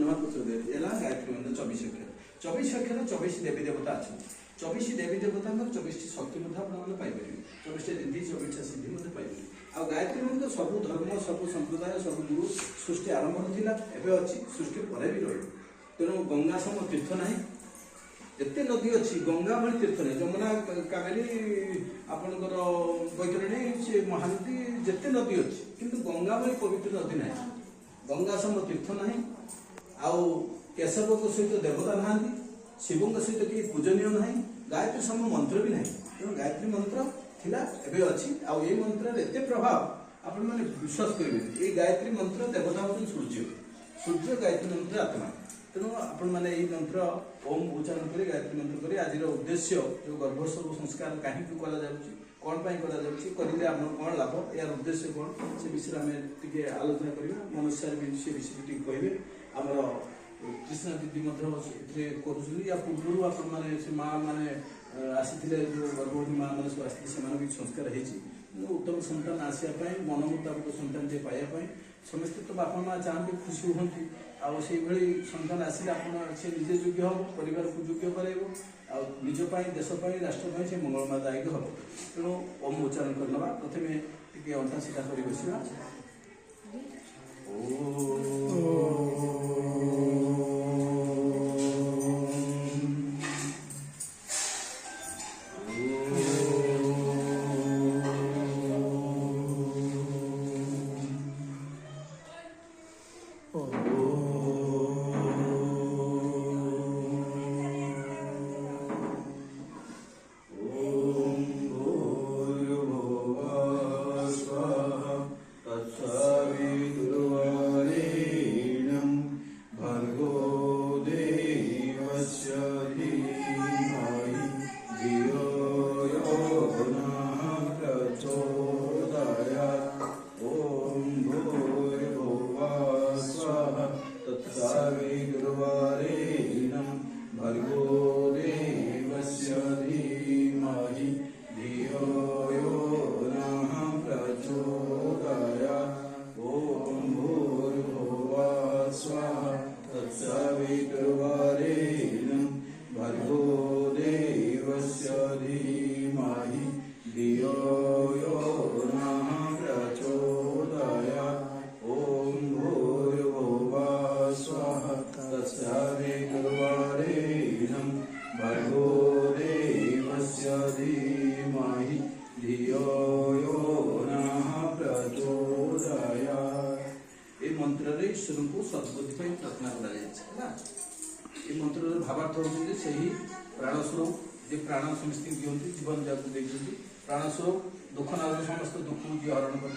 धन्यवाद पुत्र गायत्री मंत्र 24 अक्षर 24 अक्षर 24 देवी देवता अच्छा 24 देवी देवता 24 शक्ति पाइपर 24 रिद्धि 24 सिद्धि पाइपर आ गायत्री मंत्र सब धर्म सब संप्रदाय सब गुरु सृष्टि आरंभ होता एवं अच्छी सृष्टि पर भी रही तेणु गंगा सम तीर्थ ना जिते नदी अच्छी गंगा भाई तीर्थ नहीं जमुना कावेरी आपणकर बैतरणी से महानदी जिते नदी अच्छी किंतु गंगा भाई पवित्र नदी ना गंगा सम तीर्थ ना आउ केशव सहित देवता ना शिव सहित किए पूजनीय ना गायत्री सम मंत्र भी ना तेणु गायत्री मंत्र थिला एबे अच्छी आउ ये मंत्र एते प्रभाव आपण माने विश्वास करेंगे ये गायत्री मंत्र देवता होते सूर्य सूर्य गायत्री मंत्र आत्मा तेणु आपण मैंने यही मंत्र ओम उच्चारण कर गायत्री मंत्र कर आज उद्देश्य जो गर्भस्व संस्कार कहीं कौन करें कौन लाभ यार उद्देश्य कौन से विषय आम टे आलोचना करवा मनुष्य से विषय कहे आमर कृष्णा दीदी कर पूर्व आपण मैंने माँ मैंने आसी जो गर्भवती माँ मैंने सब आसते से संस्कार हो उत्तम सन्तान आसापी मन मुताबिक सन्तान टे पाइबा समस्ते तो बापा माँ चाहते खुशी हूँ आई सन्तान आसिले से निजे योग्य हम परिवार को योग्य कर निजपाई देशपाई राष्ट्रपाई से मंगलमादायक हम तेणु ओम उच्चारण करना प्रथम टे अंटा सीधा कर बसवा ईश्वर को सद्बुद्धि प्रार्थना कर मंत्र भावार्थ होती से ही प्राणस्वरूप जे प्राण समस्त दिखती जीवन जाती प्राणस्वरूप दुख नाग समस्त दुख जी हरण कर